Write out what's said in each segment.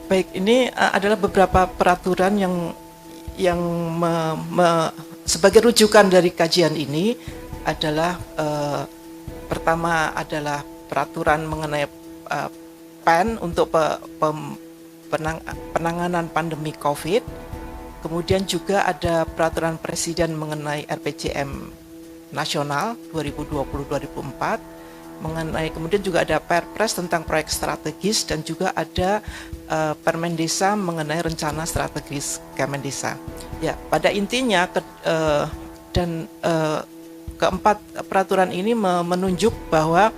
Baik, ini adalah beberapa peraturan yang sebagai rujukan dari kajian ini adalah pertama adalah peraturan mengenai PEN untuk penanganan pandemi COVID. Kemudian juga ada peraturan presiden mengenai RPJM nasional 2020-2024. Kemudian juga ada Perpres tentang proyek strategis dan juga ada Permendesa mengenai rencana strategis Kemendesa. Ya, pada intinya keempat peraturan ini menunjuk bahwa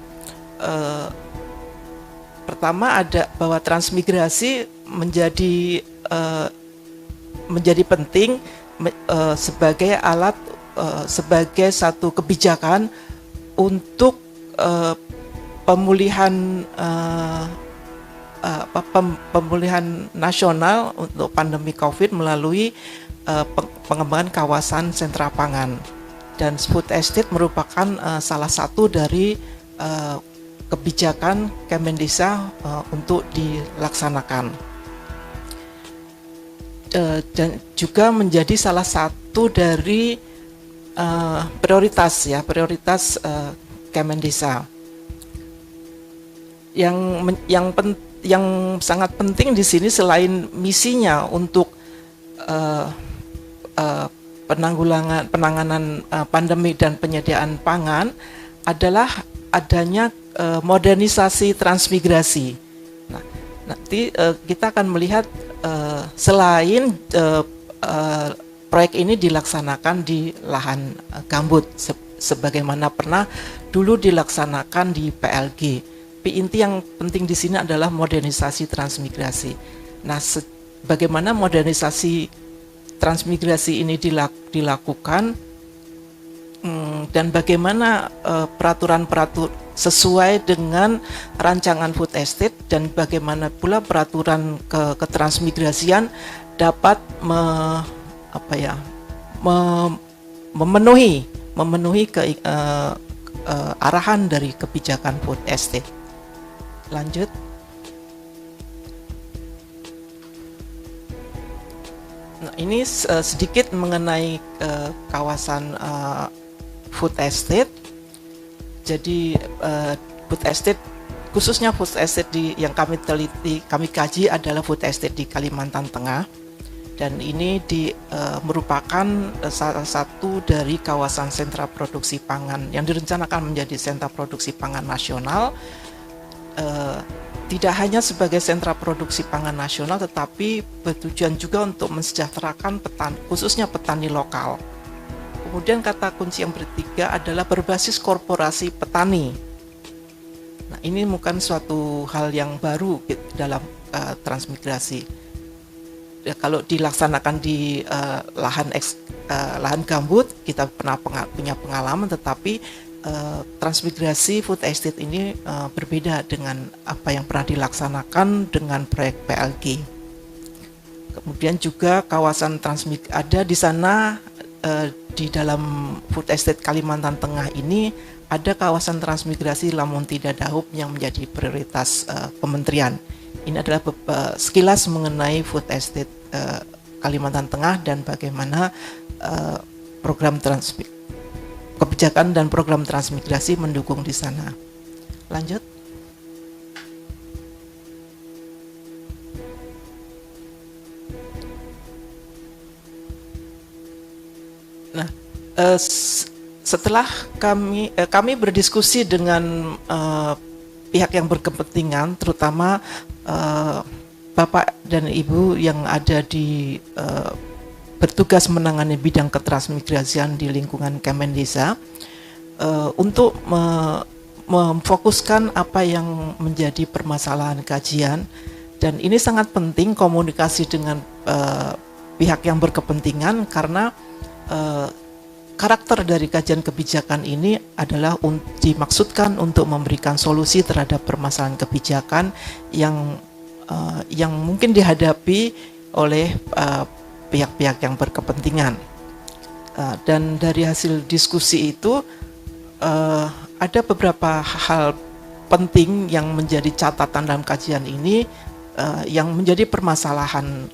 pertama ada bahwa transmigrasi menjadi penting sebagai alat sebagai satu kebijakan untuk pemulihan nasional untuk pandemi COVID melalui pengembangan kawasan sentra pangan, dan food estate merupakan salah satu dari kebijakan Kemendesa untuk dilaksanakan, dan juga menjadi salah satu dari prioritas Kemendesa. Yang sangat penting di sini selain misinya untuk penanganan pandemi dan penyediaan pangan adalah adanya modernisasi transmigrasi. Nah, nanti kita akan melihat selain proyek ini dilaksanakan di lahan gambut sebagaimana pernah dulu dilaksanakan di PLG. Tapi inti yang penting di sini adalah modernisasi transmigrasi. Nah, bagaimana modernisasi transmigrasi ini dilakukan dan bagaimana peraturan-peraturan sesuai dengan rancangan food estate, dan bagaimana pula peraturan ketransmigrasian dapat memenuhi arahan dari kebijakan food estate. Lanjut. Nah, ini sedikit mengenai kawasan food estate. Jadi food estate, khususnya food estate yang kami teliti, kami kaji adalah food estate di Kalimantan Tengah. Dan ini merupakan salah satu dari kawasan sentra produksi pangan yang direncanakan menjadi sentra produksi pangan nasional. Tidak hanya sebagai sentra produksi pangan nasional, tetapi bertujuan juga untuk mensejahterakan khususnya petani lokal. Kemudian kata kunci yang ketiga adalah berbasis korporasi petani. Nah, ini bukan suatu hal yang baru dalam transmigrasi. Ya, kalau dilaksanakan di lahan gambut kita pernah punya pengalaman, tetapi transmigrasi food estate ini berbeda dengan apa yang pernah dilaksanakan dengan proyek PLG. Kemudian juga kawasan ada di sana, di dalam food estate Kalimantan Tengah ini ada kawasan transmigrasi Lamun Tidadahup yang menjadi prioritas kementerian. Ini adalah sekilas mengenai food estate Kalimantan Tengah dan bagaimana kebijakan dan program transmigrasi mendukung di sana. Lanjut. Nah, setelah kami berdiskusi dengan pihak yang berkepentingan, terutama Bapak dan Ibu yang ada di bertugas menangani bidang ketransmigrasian di lingkungan Kemendesa, untuk memfokuskan apa yang menjadi permasalahan kajian, dan ini sangat penting komunikasi dengan pihak yang berkepentingan karena karakter dari kajian kebijakan ini adalah dimaksudkan untuk memberikan solusi terhadap permasalahan kebijakan yang mungkin dihadapi oleh pihak-pihak yang berkepentingan. Dan dari hasil diskusi itu ada beberapa hal penting yang menjadi catatan dalam kajian ini, yang menjadi permasalahan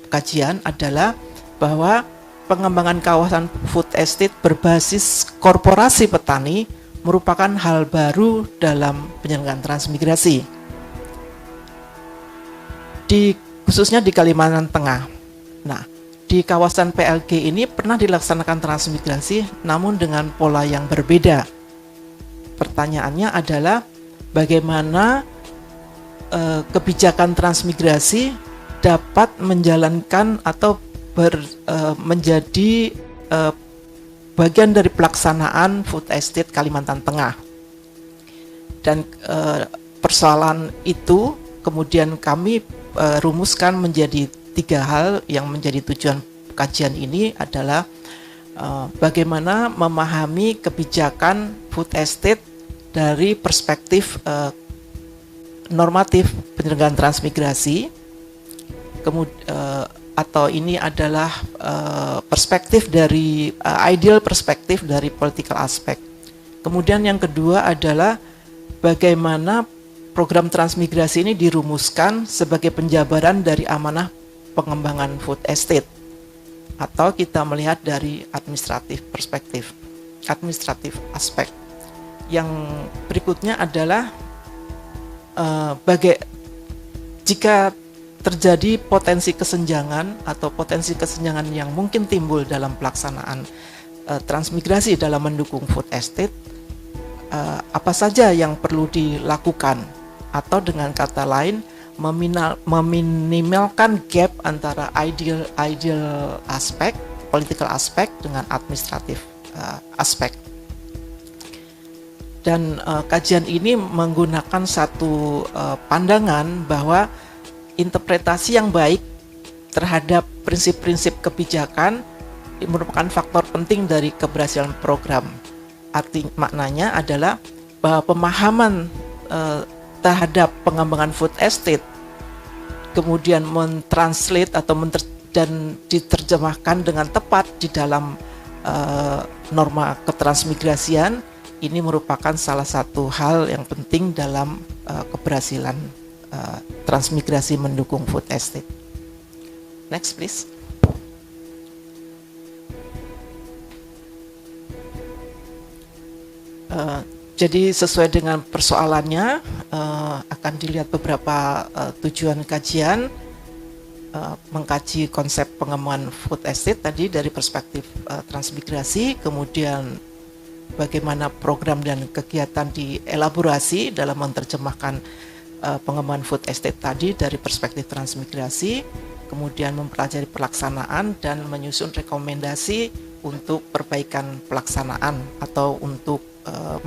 kajian adalah bahwa pengembangan kawasan food estate berbasis korporasi petani merupakan hal baru dalam penyelenggaraan transmigrasi, khususnya di Kalimantan Tengah. Nah, di kawasan PLG ini pernah dilaksanakan transmigrasi, namun dengan pola yang berbeda. Pertanyaannya adalah bagaimana kebijakan transmigrasi dapat menjalankan atau menjadi bagian dari pelaksanaan food estate Kalimantan Tengah. Dan persoalan itu kemudian kami rumuskan menjadi 3 hal yang menjadi tujuan kajian ini adalah bagaimana memahami kebijakan food estate dari perspektif normatif penyelenggaraan transmigrasi, atau ini adalah perspektif dari ideal perspektif dari political aspect. Kemudian yang kedua adalah bagaimana program transmigrasi ini dirumuskan sebagai penjabaran dari amanah pengembangan food estate, atau kita melihat dari administratif perspektif, administratif aspek. Yang berikutnya adalah jika terjadi potensi kesenjangan atau potensi kesenjangan yang mungkin timbul dalam pelaksanaan transmigrasi dalam mendukung food estate, apa saja yang perlu dilakukan, atau dengan kata lain meminimalkan gap antara ideal aspek, political aspek dengan administratif aspek. Dan kajian ini menggunakan satu pandangan bahwa interpretasi yang baik terhadap prinsip-prinsip kebijakan merupakan faktor penting dari keberhasilan program. Maknanya adalah bahwa pemahaman terhadap pengembangan food estate kemudian mentranslate atau dan diterjemahkan dengan tepat di dalam norma ketransmigrasian. Ini merupakan salah satu hal yang penting dalam keberhasilan transmigrasi mendukung food estate. Next please. Jadi sesuai dengan persoalannya akan dilihat beberapa tujuan kajian, mengkaji konsep pengembangan food estate tadi dari perspektif transmigrasi, kemudian bagaimana program dan kegiatan dielaborasi dalam menerjemahkan pengembangan food estate tadi dari perspektif transmigrasi, kemudian mempelajari pelaksanaan dan menyusun rekomendasi untuk perbaikan pelaksanaan atau untuk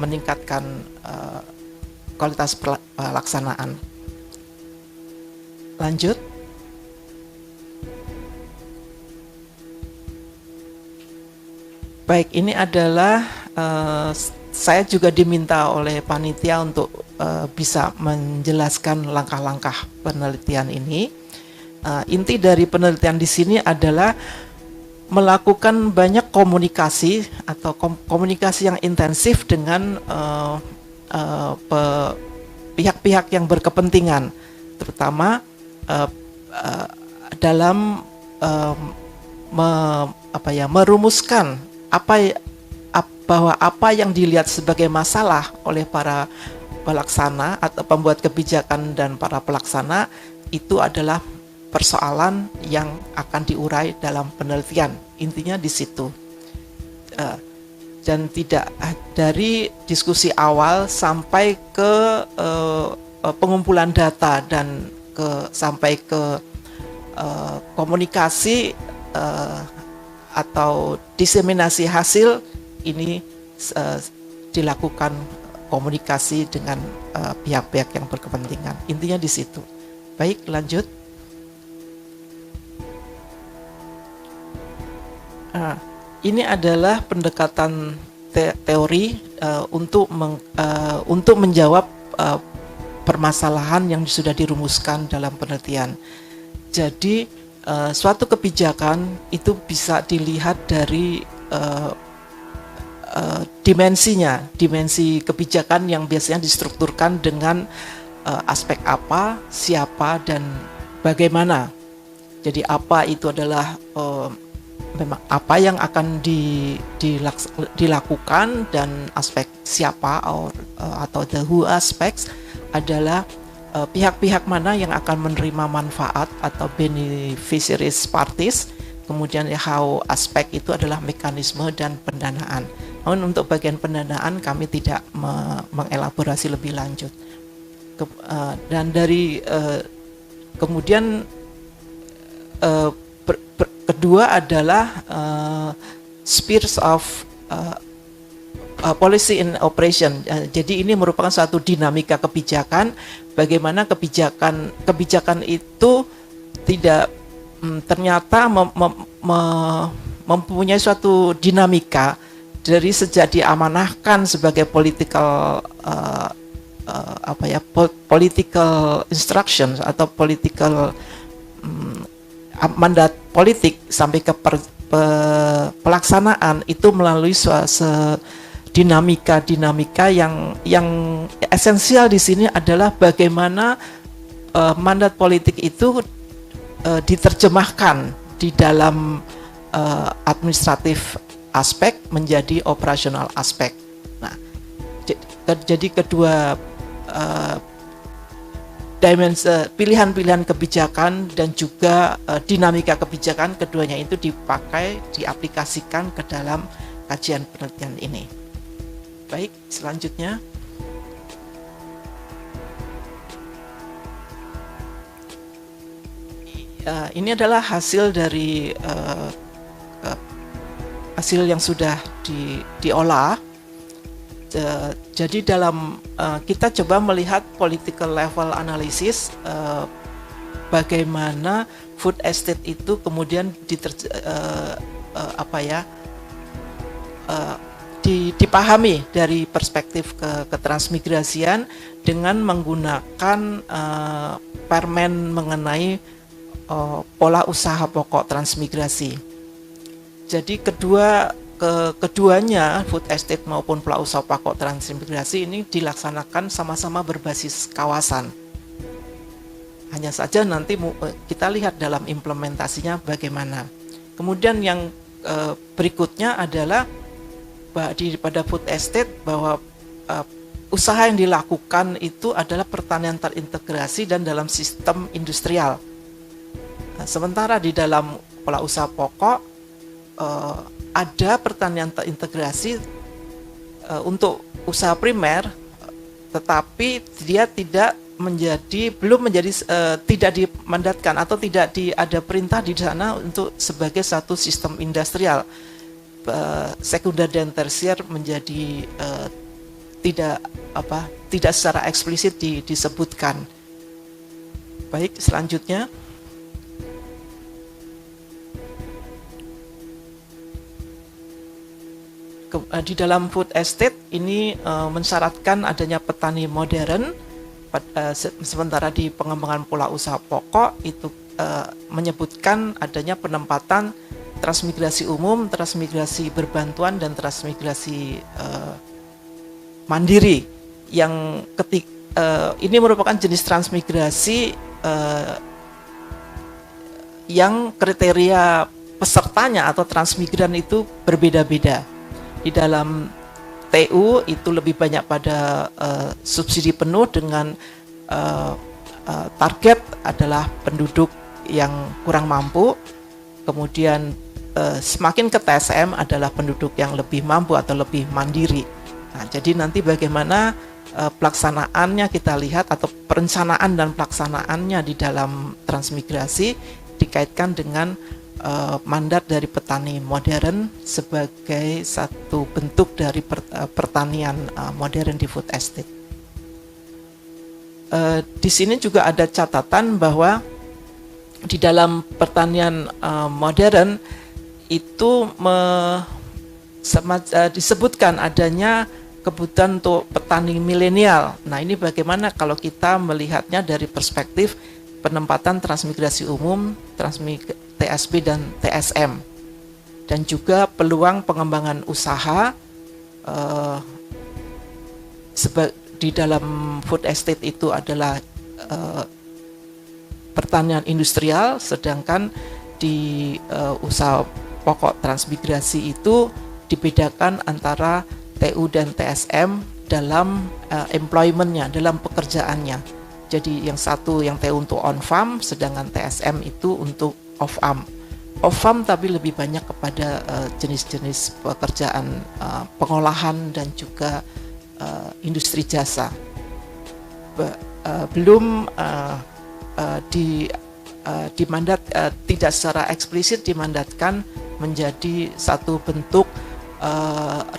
meningkatkan kualitas pelaksanaan. Lanjut. Baik, ini adalah saya juga diminta oleh panitia untuk bisa menjelaskan langkah-langkah penelitian ini. Inti dari penelitian di sini adalah melakukan banyak komunikasi atau komunikasi yang intensif dengan pihak-pihak yang berkepentingan, terutama dalam merumuskan bahwa apa yang dilihat sebagai masalah oleh para pelaksana atau pembuat kebijakan dan para pelaksana itu adalah persoalan yang akan diurai dalam penelitian. Intinya di situ. Dan tidak dari diskusi awal sampai ke pengumpulan data dan sampai ke komunikasi atau diseminasi hasil ini dilakukan komunikasi dengan pihak-pihak yang berkepentingan. Intinya di situ. Baik, lanjut. Ini adalah pendekatan teori untuk menjawab permasalahan yang sudah dirumuskan dalam penelitian. Jadi suatu kebijakan itu bisa dilihat dari dimensinya, dimensi kebijakan yang biasanya distrukturkan dengan aspek apa, siapa, dan bagaimana. Jadi apa itu adalah memang apa yang akan dilakukan, dan aspek siapa atau the who aspects adalah pihak-pihak mana yang akan menerima manfaat atau beneficiaries parties. Kemudian how aspek itu adalah mekanisme dan pendanaan. Namun untuk bagian pendanaan kami tidak mengelaborasi lebih lanjut. Dan dari kemudian kedua adalah spheres of policy in operation. Jadi ini merupakan suatu dinamika kebijakan, bagaimana kebijakan itu tidak ternyata mempunyai suatu dinamika dari sejak diamanahkan sebagai political political instructions atau political mandat politik sampai ke pelaksanaan itu melalui suatu dinamika yang esensial di sini adalah bagaimana mandat politik itu diterjemahkan di dalam administratif aspek menjadi operasional aspek. Nah, jadi kedua pilihan-pilihan kebijakan dan juga dinamika kebijakan, keduanya itu diaplikasikan ke dalam kajian penelitian ini. Baik, selanjutnya. Ini adalah hasil dari hasil yang sudah diolah. Jadi dalam kita coba melihat political level analysis, bagaimana food estate itu kemudian dipahami dari perspektif ketransmigrasian dengan menggunakan permen mengenai pola usaha pokok transmigrasi. Jadi keduanya, food estate maupun pola usaha pokok transmigrasi ini dilaksanakan sama-sama berbasis kawasan. Hanya saja nanti kita lihat dalam implementasinya bagaimana. Kemudian yang berikutnya adalah pada food estate bahwa usaha yang dilakukan itu adalah pertanian terintegrasi dan dalam sistem industrial. Nah, sementara di dalam pola usaha pokok ada pertanian terintegrasi untuk usaha primer, tetapi dia tidak dimandatkan atau tidak ada perintah di sana untuk sebagai satu sistem industrial. Sekunder dan tersier menjadi tidak secara eksplisit disebutkan. Baik, selanjutnya. Di dalam food estate ini mensyaratkan adanya petani modern, sementara di pengembangan pola usaha pokok itu menyebutkan adanya penempatan transmigrasi umum, transmigrasi berbantuan, dan transmigrasi mandiri. Yang ini merupakan jenis transmigrasi yang kriteria pesertanya atau transmigran itu berbeda-beda. Di dalam TU itu lebih banyak pada subsidi penuh dengan target adalah penduduk yang kurang mampu. Kemudian semakin ke TSM adalah penduduk yang lebih mampu atau lebih mandiri. Nah, jadi nanti bagaimana pelaksanaannya kita lihat, atau perencanaan dan pelaksanaannya di dalam transmigrasi dikaitkan dengan mandat dari petani modern sebagai satu bentuk dari pertanian modern di food estate. Di sini juga ada catatan bahwa di dalam pertanian modern itu disebutkan adanya kebutuhan untuk petani milenial. Nah, ini bagaimana kalau kita melihatnya dari perspektif penempatan transmigrasi umum, TSB dan TSM, dan juga peluang pengembangan usaha di dalam food estate itu adalah pertanian industrial, sedangkan di usaha pokok transmigrasi itu dibedakan antara TU dan TSM dalam employment-nya, dalam pekerjaannya. Jadi yang satu yang TU untuk on farm, sedangkan TSM itu untuk off farm. Off farm tapi lebih banyak kepada jenis-jenis pekerjaan pengolahan dan juga industri jasa. Belum dimandat, tidak secara eksplisit dimandatkan menjadi satu bentuk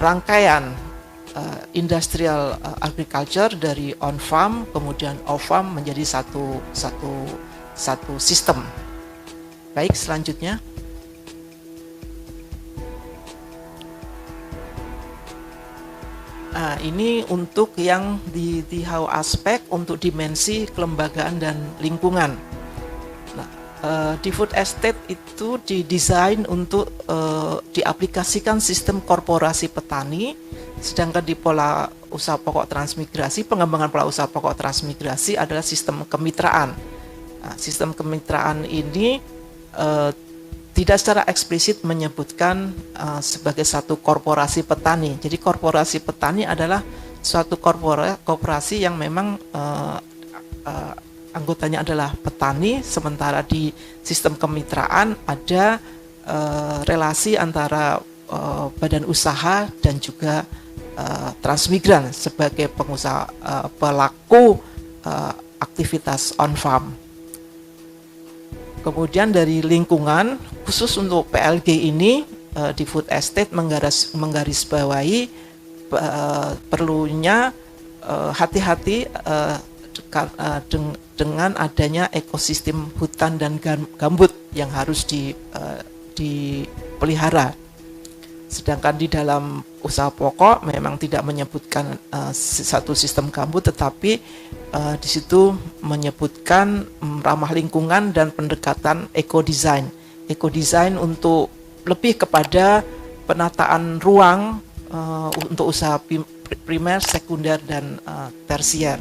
rangkaian industrial agriculture dari on farm kemudian off farm menjadi satu sistem. Baik, selanjutnya. Ini untuk yang di how aspek untuk dimensi kelembagaan dan lingkungan. Nah, di food estate itu didesain untuk diaplikasikan sistem korporasi petani, sedangkan di pola usaha pokok transmigrasi, pengembangan pola usaha pokok transmigrasi adalah sistem kemitraan. Nah, sistem kemitraan ini tidak secara eksplisit menyebutkan sebagai satu korporasi petani. Jadi korporasi petani adalah suatu korporasi yang memang anggotanya adalah petani, sementara di sistem kemitraan ada relasi antara badan usaha dan juga transmigran sebagai pengusaha pelaku aktivitas on farm. Kemudian dari lingkungan, khusus untuk PLG ini di food estate menggarisbawahi perlunya hati-hati dengan adanya ekosistem hutan dan gambut yang harus dipelihara. Sedangkan di dalam usaha pokok memang tidak menyebutkan satu sistem gambut, tetapi di situ menyebutkan ramah lingkungan dan pendekatan ekodesign. Ekodesign untuk lebih kepada penataan ruang untuk usaha primer, sekunder, dan tersier.